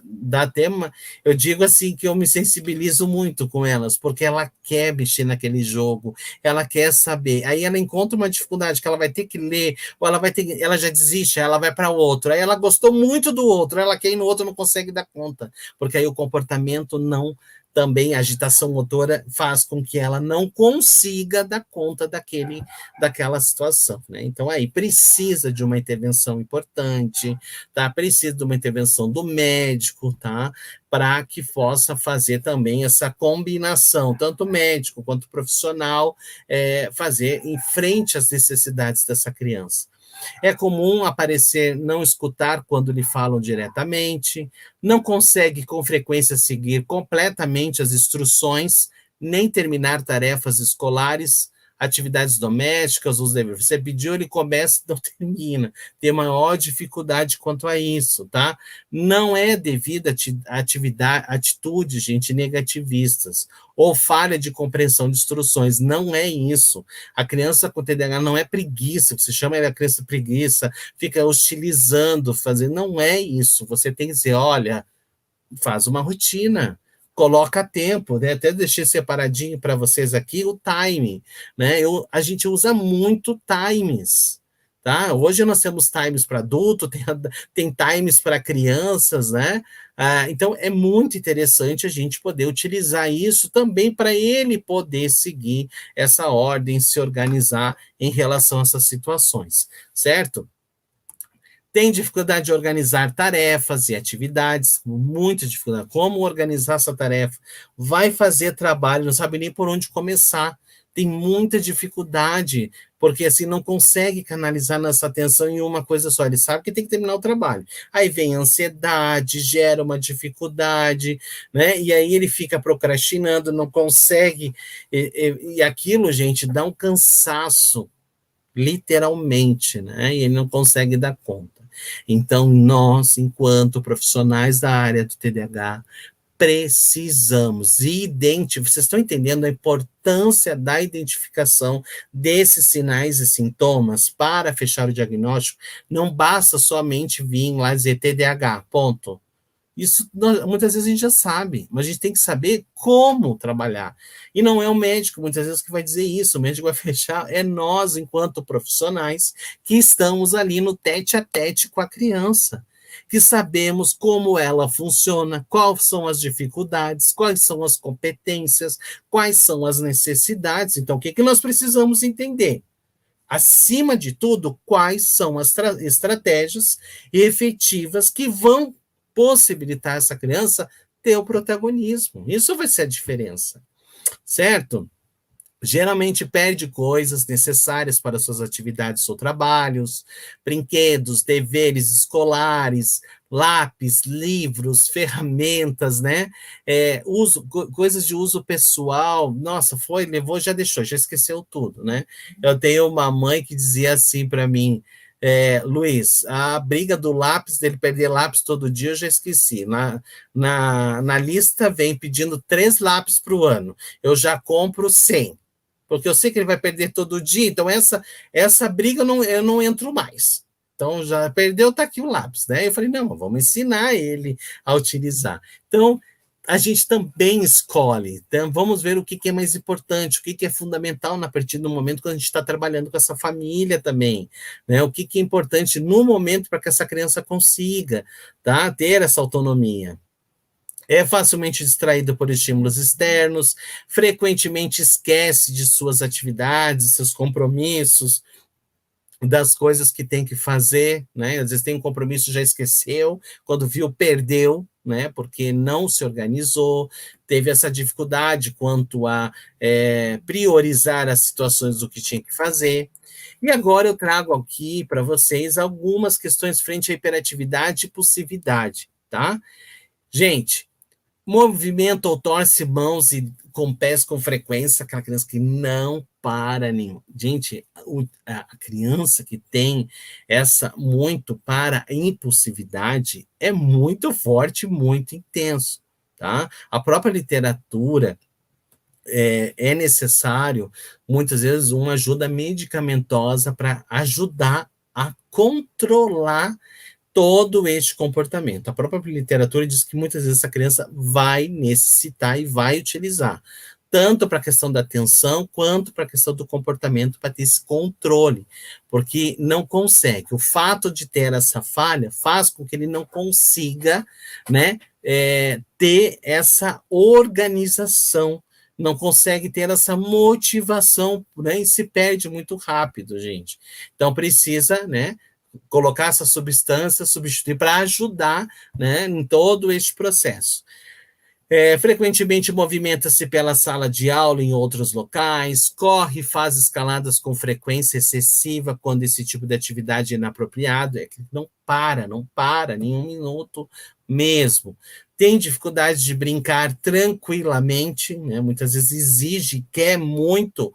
dá até uma... Eu digo assim que eu me sensibilizo muito com elas, porque ela quer mexer naquele jogo, ela quer saber. Aí ela encontra uma dificuldade que ela vai ter que ler, ou ela já desiste, ela vai para outro. Aí ela gostou muito do outro, ela quer ir no outro, não consegue dar conta, porque aí o comportamento não... Também a agitação motora faz com que ela não consiga dar conta daquela situação, né? Então, aí precisa de uma intervenção importante, tá? Precisa de uma intervenção do médico, tá? Para que possa fazer também essa combinação, tanto médico quanto profissional, fazer em frente às necessidades dessa criança. É comum aparecer não escutar quando lhe falam diretamente, não consegue com frequência seguir completamente as instruções, nem terminar tarefas escolares, atividades domésticas, os deveres. Você pediu, ele começa e não termina. Tem maior dificuldade quanto a isso, tá? Não é devido a atitudes, gente, negativistas, ou falha de compreensão de instruções. Não é isso. A criança com TDAH não é preguiça, você chama ela criança preguiça, fica hostilizando, fazendo. Não é isso. Você tem que dizer, olha, faz uma rotina, coloca tempo, né? Até deixei separadinho para vocês aqui o time, né? A gente usa muito times, tá? Hoje nós temos times para adulto, tem times para crianças, né? Então é muito interessante a gente poder utilizar isso também para ele poder seguir essa ordem, se organizar em relação a essas situações, certo? Tem dificuldade de organizar tarefas e atividades, muita dificuldade. Como organizar essa tarefa? Vai fazer trabalho, não sabe nem por onde começar. Tem muita dificuldade, porque assim não consegue canalizar nossa atenção em uma coisa só. Ele sabe que tem que terminar o trabalho. Aí vem a ansiedade, gera uma dificuldade, né? E aí ele fica procrastinando, não consegue. E aquilo, gente, dá um cansaço, literalmente, né? E ele não consegue dar conta. Então, nós, enquanto profissionais da área do TDAH, precisamos identificar, vocês estão entendendo a importância da identificação desses sinais e sintomas para fechar o diagnóstico? Não basta somente vir lá dizer TDAH, ponto. Isso muitas vezes a gente já sabe, mas a gente tem que saber como trabalhar. E não é o médico, muitas vezes, que vai dizer isso, o médico vai fechar, é nós, enquanto profissionais, que estamos ali no tete-a-tete com a criança, que sabemos como ela funciona, quais são as dificuldades, quais são as competências, quais são as necessidades. Então, o que nós precisamos entender? Acima de tudo, quais são as estratégias efetivas que vão possibilitar essa criança ter o protagonismo. Isso vai ser a diferença, certo? Geralmente perde coisas necessárias para suas atividades ou trabalhos, brinquedos, deveres escolares, lápis, livros, ferramentas, né? Coisas de uso pessoal. Nossa, levou, já deixou, já esqueceu tudo, né? Eu tenho uma mãe que dizia assim para mim, Luiz, a briga do lápis, dele perder lápis todo dia, eu já esqueci. Na lista vem pedindo 3 lápis para o ano. Eu já compro 100, porque eu sei que ele vai perder todo dia, então essa briga eu não entro mais. Então, já perdeu, tá aqui o lápis, né? Eu falei, não, vamos ensinar ele a utilizar. Então, a gente também escolhe. Então, vamos ver o que é mais importante, o que é fundamental a partir do momento que a gente está trabalhando com essa família também, né? O que é importante no momento para que essa criança consiga, tá? Ter essa autonomia. É facilmente distraído por estímulos externos, frequentemente esquece de suas atividades, seus compromissos, das coisas que tem que fazer, né? Às vezes tem um compromisso, já esqueceu, quando viu, perdeu, né? Porque não se organizou, teve essa dificuldade quanto a priorizar as situações do que tinha que fazer. E agora eu trago aqui para vocês algumas questões frente à hiperatividade e impulsividade, tá? Gente, movimento ou torce mãos e com pés com frequência, aquela criança que não para nenhum. Gente, a criança que tem essa muito para impulsividade é muito forte, muito intenso, tá? A própria literatura é necessário, muitas vezes, uma ajuda medicamentosa para ajudar a controlar todo este comportamento. A própria literatura diz que muitas vezes essa criança vai necessitar e vai utilizar, tanto para a questão da atenção, quanto para a questão do comportamento, para ter esse controle, porque não consegue. O fato de ter essa falha faz com que ele não consiga, né, ter essa organização, não consegue ter essa motivação, né, e se perde muito rápido, gente. Então precisa, né, colocar essa substância, substituir para ajudar, né, em todo este processo. Frequentemente movimenta-se pela sala de aula em outros locais, corre e faz escaladas com frequência excessiva quando esse tipo de atividade é inapropriado, é que não para nenhum minuto mesmo. Tem dificuldade de brincar tranquilamente, né? Muitas vezes exige, quer muito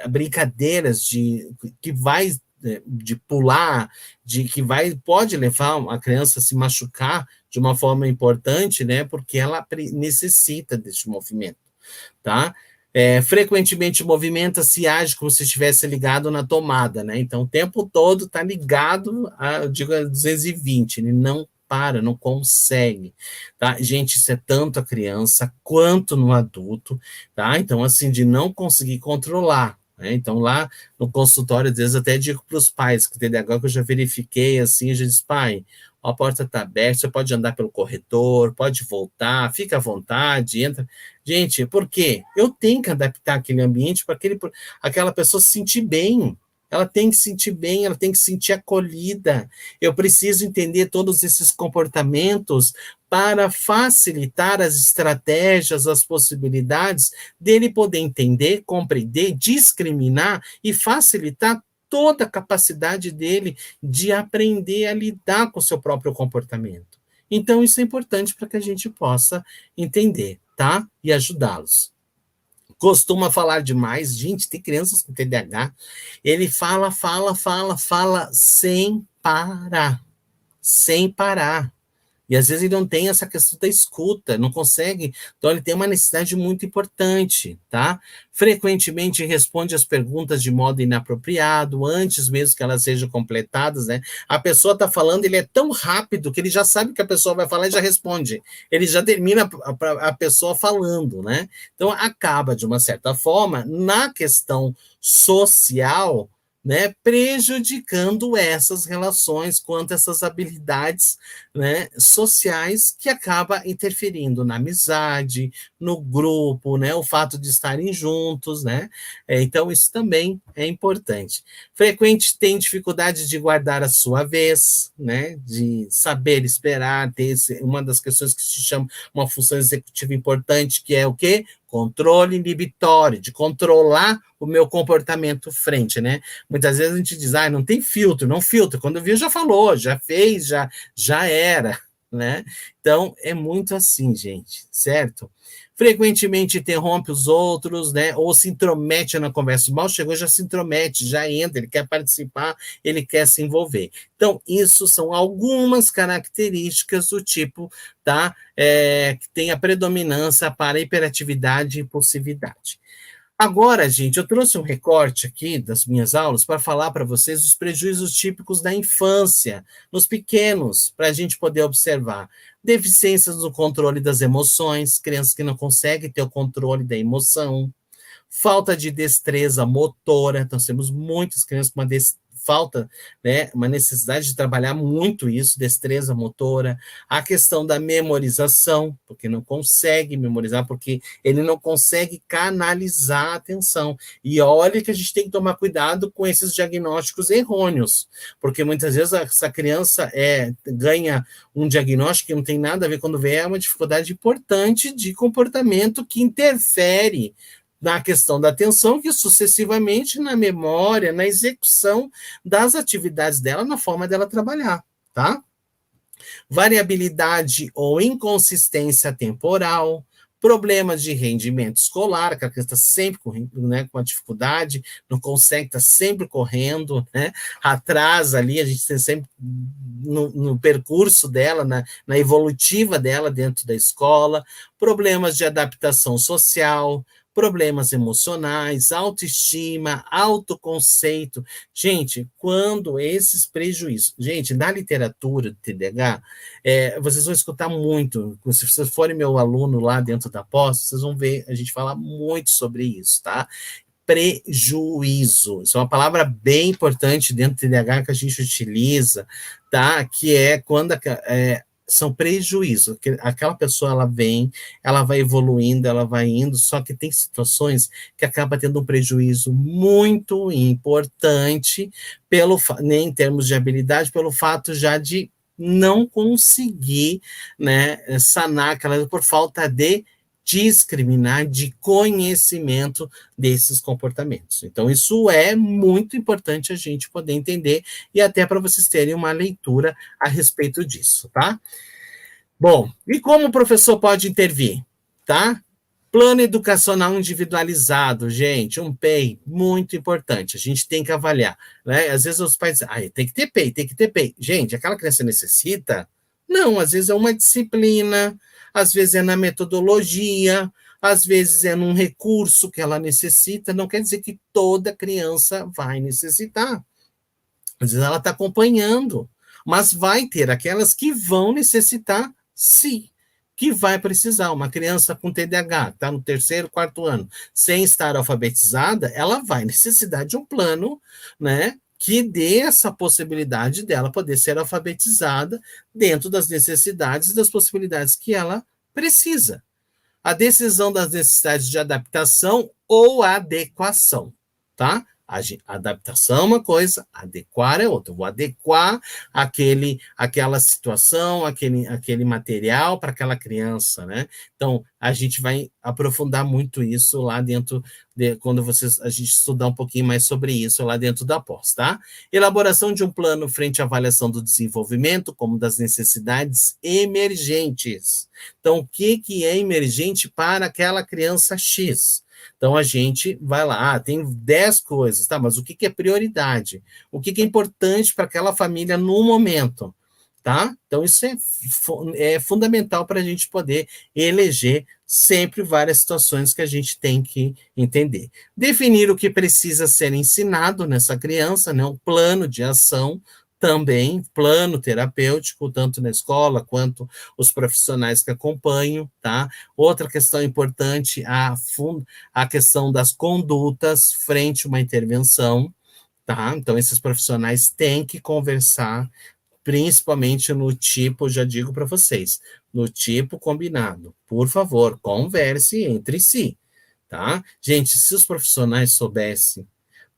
brincadeiras que vai de pular, pode levar a criança a se machucar de uma forma importante, né? Porque ela necessita desse movimento, tá? Frequentemente movimenta-se e age como se estivesse ligado na tomada, né? Então, o tempo todo está ligado a 220, ele não para, não consegue, tá? Gente, isso é tanto a criança quanto no adulto, tá? Então, assim, de não conseguir controlar, né? Então, lá no consultório, às vezes, até digo para os pais, que TDAH que eu já verifiquei, assim, eu já disse, pai, a porta está aberta, você pode andar pelo corredor, pode voltar, fica à vontade, entra. Gente, por quê? Eu tenho que adaptar aquele ambiente para aquela pessoa se sentir bem. Ela tem que se sentir bem, ela tem que se sentir acolhida. Eu preciso entender todos esses comportamentos para facilitar as estratégias, as possibilidades dele poder entender, compreender, discriminar e facilitar toda a capacidade dele de aprender a lidar com o seu próprio comportamento. Então, isso é importante para que a gente possa entender, tá? E ajudá-los. Costuma falar demais. Gente, tem crianças com TDAH. Ele fala sem parar. Sem parar. E às vezes ele não tem essa questão da escuta, não consegue. Então ele tem uma necessidade muito importante, tá? Frequentemente responde as perguntas de modo inapropriado, antes mesmo que elas sejam completadas, né? A pessoa está falando, ele é tão rápido que ele já sabe que a pessoa vai falar e já responde. Ele já termina a pessoa falando, né? Então acaba, de uma certa forma, na questão social, né, prejudicando essas relações quanto essas habilidades, né, sociais que acaba interferindo na amizade, no grupo, né, o fato de estarem juntos, né, então isso também é importante. Frequente tem dificuldade de guardar a sua vez, né, de saber esperar, ter uma das questões que se chama uma função executiva importante, que é o quê? Controle inibitório, de controlar o meu comportamento frente, né? Muitas vezes a gente diz, não tem filtro, não filtra. Quando viu, já falou, já fez, já era, né? Então, é muito assim, gente, certo? Frequentemente interrompe os outros, né? Ou se intromete na conversa. Mal chegou, já se intromete, já entra, ele quer participar, ele quer se envolver. Então, isso são algumas características do tipo, tá? Que tem a predominância para hiperatividade e impulsividade. Agora, gente, eu trouxe um recorte aqui das minhas aulas para falar para vocês os prejuízos típicos da infância, nos pequenos, para a gente poder observar. Deficiências no controle das emoções, crianças que não conseguem ter o controle da emoção, falta de destreza motora, nós temos muitas crianças com falta, né, uma necessidade de trabalhar muito isso, destreza motora, a questão da memorização, porque não consegue memorizar, porque ele não consegue canalizar a atenção. E olha que a gente tem que tomar cuidado com esses diagnósticos errôneos, porque muitas vezes essa criança ganha um diagnóstico que não tem nada a ver, quando vê, é uma dificuldade importante de comportamento que interfere na questão da atenção, que sucessivamente na memória, na execução das atividades dela, na forma dela trabalhar, tá? Variabilidade ou inconsistência temporal, problemas de rendimento escolar, que a criança está sempre correndo, né, com a dificuldade, não consegue, está sempre correndo, né, atrás ali, a gente tem sempre no percurso dela, na evolutiva dela dentro da escola, problemas de adaptação social, problemas emocionais, autoestima, autoconceito. Gente, quando esses prejuízos... Gente, na literatura do TDAH, vocês vão escutar muito, se vocês forem meu aluno lá dentro da pós, vocês vão ver, a gente fala muito sobre isso, tá? Prejuízo, isso é uma palavra bem importante dentro do TDAH que a gente utiliza, tá? Que é quando são prejuízos, que aquela pessoa ela vai evoluindo, ela vai indo, só que tem situações que acaba tendo um prejuízo muito importante, nem em termos de habilidade, pelo fato já de não conseguir, né, sanar aquela por falta de discriminar, de conhecimento desses comportamentos. Então, isso é muito importante a gente poder entender e até para vocês terem uma leitura a respeito disso, tá? Bom, e como o professor pode intervir, tá? Plano educacional individualizado, gente, um PEI, muito importante, a gente tem que avaliar, né? Às vezes os pais dizem, tem que ter PEI, tem que ter PEI. Gente, aquela criança necessita? Não, às vezes é uma disciplina, às vezes é na metodologia, às vezes é num recurso que ela necessita, não quer dizer que toda criança vai necessitar. Às vezes ela está acompanhando, mas vai ter aquelas que vão necessitar, sim, que vai precisar. Uma criança com TDAH, está no 3º, 4º ano, sem estar alfabetizada, ela vai necessitar de um plano, né, que dê essa possibilidade dela poder ser alfabetizada dentro das necessidades e das possibilidades que ela precisa. A decisão das necessidades de adaptação ou adequação, tá? A adaptação é uma coisa, adequar é outra. Vou adequar aquela situação, aquele material para aquela criança, né? Então, a gente vai aprofundar muito isso lá dentro, quando a gente estudar um pouquinho mais sobre isso lá dentro da pós, tá? Elaboração de um plano frente à avaliação do desenvolvimento, como das necessidades emergentes. Então, o que é emergente para aquela criança X? Então, a gente vai lá, tem 10 coisas, tá? Mas o que é prioridade? O que é importante para aquela família no momento, tá? Então, isso é fundamental para a gente poder eleger sempre várias situações que a gente tem que entender. Definir o que precisa ser ensinado nessa criança, né? Um plano de ação, também plano terapêutico, tanto na escola quanto os profissionais que acompanham, tá? Outra questão importante, a questão das condutas frente a uma intervenção, tá? Então, esses profissionais têm que conversar, principalmente no tipo, já digo para vocês, no tipo combinado. Por favor, converse entre si, tá? Gente, se os profissionais soubessem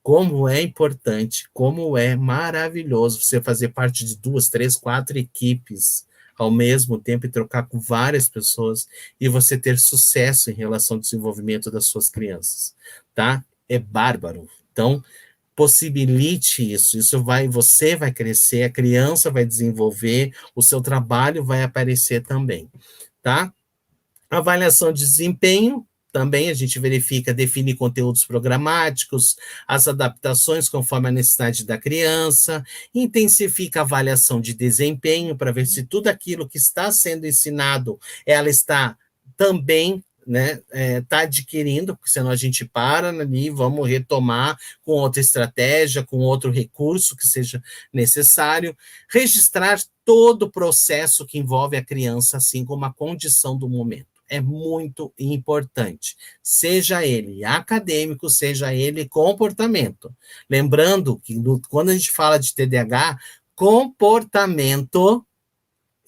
como é importante, como é maravilhoso você fazer parte de 2, 3, 4 equipes ao mesmo tempo e trocar com várias pessoas e você ter sucesso em relação ao desenvolvimento das suas crianças, tá? É bárbaro. Então, possibilite isso. Você vai crescer, a criança vai desenvolver, o seu trabalho vai aparecer também, tá? Avaliação de desempenho, também a gente verifica, define conteúdos programáticos, as adaptações conforme a necessidade da criança, intensifica a avaliação de desempenho para ver se tudo aquilo que está sendo ensinado, ela está também né, tá adquirindo, porque senão a gente para ali, vamos retomar com outra estratégia, com outro recurso que seja necessário, registrar todo o processo que envolve a criança, assim como a condição do momento. É muito importante, seja ele acadêmico, seja ele comportamento. Lembrando que quando a gente fala de TDAH, comportamento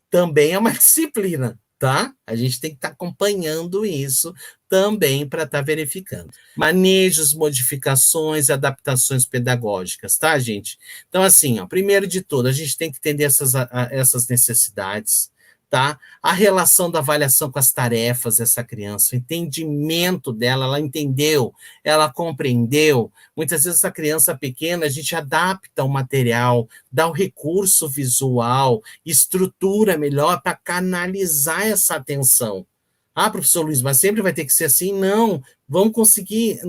também é uma disciplina, tá? A gente tem que estar acompanhando isso também para estar verificando. Manejos, modificações, adaptações pedagógicas, tá, gente? Então, assim, ó, primeiro de tudo, a gente tem que entender essas necessidades, tá? A relação da avaliação com as tarefas dessa criança, o entendimento dela, ela entendeu, ela compreendeu. Muitas vezes a criança pequena, a gente adapta o material, dá o recurso visual, estrutura melhor para canalizar essa atenção. Ah, professor Luiz, mas sempre vai ter que ser assim? Não, vamos conseguir,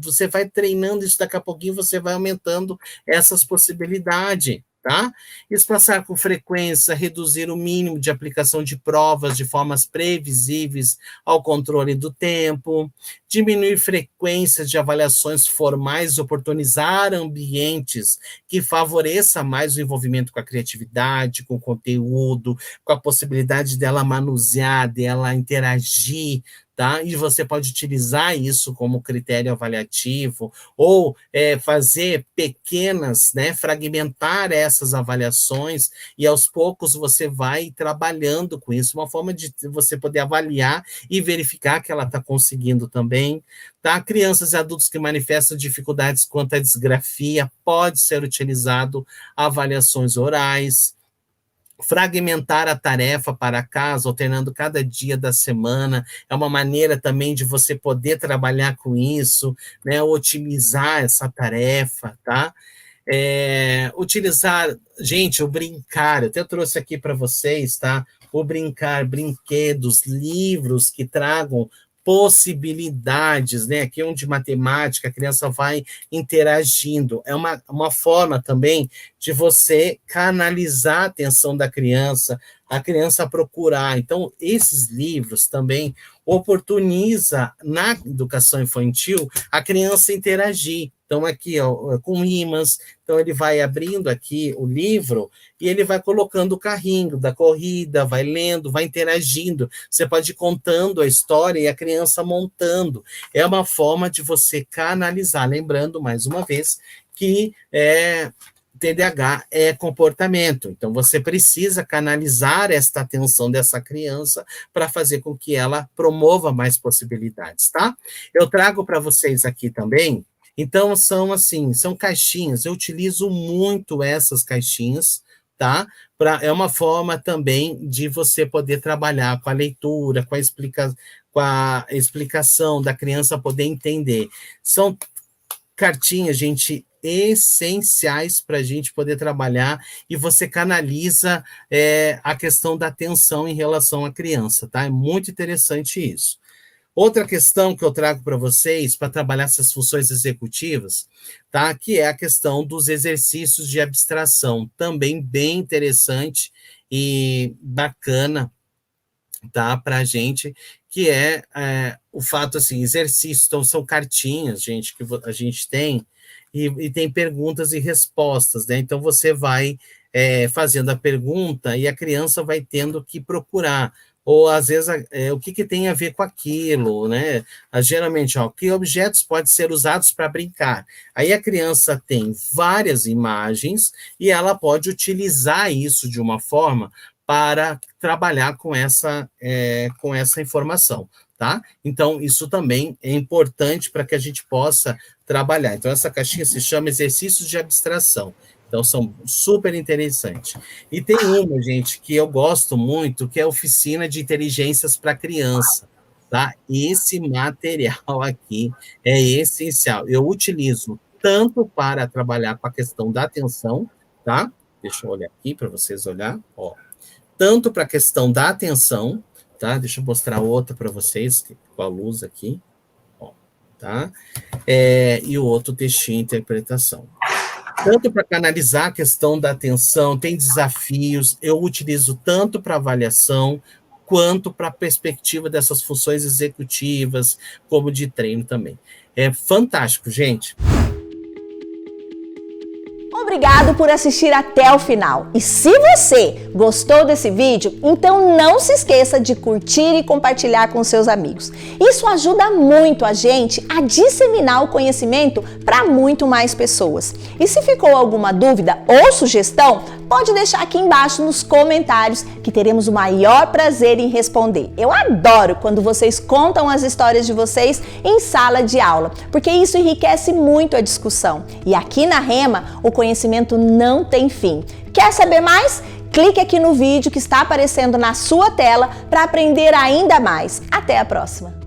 você vai treinando isso, daqui a pouquinho você vai aumentando essas possibilidades, tá? Espaçar com frequência, reduzir o mínimo de aplicação de provas de formas previsíveis ao controle do tempo, diminuir frequências de avaliações formais, oportunizar ambientes que favoreça mais o envolvimento com a criatividade, com o conteúdo, com a possibilidade dela manusear, dela interagir, tá? E você pode utilizar isso como critério avaliativo, ou fazer pequenas, né, fragmentar essas avaliações, e aos poucos você vai trabalhando com isso, uma forma de você poder avaliar e verificar que ela está conseguindo também, tá? Crianças e adultos que manifestam dificuldades quanto à disgrafia, pode ser utilizado avaliações orais, fragmentar a tarefa para casa, alternando cada dia da semana, é uma maneira também de você poder trabalhar com isso, né, otimizar essa tarefa, tá? Utilizar, gente, o brincar, eu até trouxe aqui para vocês, tá? O brincar, brinquedos, livros que tragam possibilidades, né? Aqui é onde matemática, a criança vai interagindo. É uma forma também de você canalizar a atenção da criança, a criança procurar. Então, esses livros também oportuniza na educação infantil a criança interagir. Então, aqui, ó, com rimas, então ele vai abrindo aqui o livro e ele vai colocando o carrinho da corrida, vai lendo, vai interagindo. Você pode ir contando a história e a criança montando. É uma forma de você canalizar. Lembrando, mais uma vez, que TDAH é comportamento, então você precisa canalizar esta atenção dessa criança para fazer com que ela promova mais possibilidades, tá? Eu trago para vocês aqui também, então são caixinhas, eu utilizo muito essas caixinhas, tá? É uma forma também de você poder trabalhar com a leitura, com a explicação da criança poder entender. São cartinhas, gente, essenciais para a gente poder trabalhar, e você canaliza a questão da atenção em relação à criança, tá? É muito interessante isso. Outra questão que eu trago para vocês, para trabalhar essas funções executivas, tá? Que é a questão dos exercícios de abstração, também bem interessante e bacana, tá, para a gente, que o fato, assim, exercícios, então são cartinhas, gente, que a gente tem, e tem perguntas e respostas, né? Então você vai fazendo a pergunta e a criança vai tendo que procurar, ou às vezes o que tem a ver com aquilo, né? Geralmente, ó, que objetos podem ser usados para brincar? Aí a criança tem várias imagens e ela pode utilizar isso de uma forma para trabalhar com essa informação, tá? Então, isso também é importante para que a gente possa trabalhar. Então, essa caixinha se chama exercícios de abstração. Então, são super interessantes. E tem uma, gente, que eu gosto muito, que é a oficina de inteligências para criança, tá? Esse material aqui é essencial. Eu utilizo tanto para trabalhar com a questão da atenção, tá? Deixa eu olhar aqui para vocês olhar, ó. Tanto para a questão da atenção, tá? Deixa eu mostrar outra para vocês, com a luz aqui, ó, tá? E o outro textinho, interpretação. Tanto para canalizar a questão da atenção, tem desafios, eu utilizo tanto para avaliação, quanto para a perspectiva dessas funções executivas, como de treino também. É fantástico, gente. Obrigado por assistir até o final. E se você gostou desse vídeo, então não se esqueça de curtir e compartilhar com seus amigos. Isso ajuda muito a gente a disseminar o conhecimento para muito mais pessoas. E se ficou alguma dúvida ou sugestão, pode deixar aqui embaixo nos comentários que teremos o maior prazer em responder. Eu adoro quando vocês contam as histórias de vocês em sala de aula, porque isso enriquece muito a discussão. E aqui na Rema, o conhecimento não tem fim. Quer saber mais? Clique aqui no vídeo que está aparecendo na sua tela para aprender ainda mais. Até a próxima!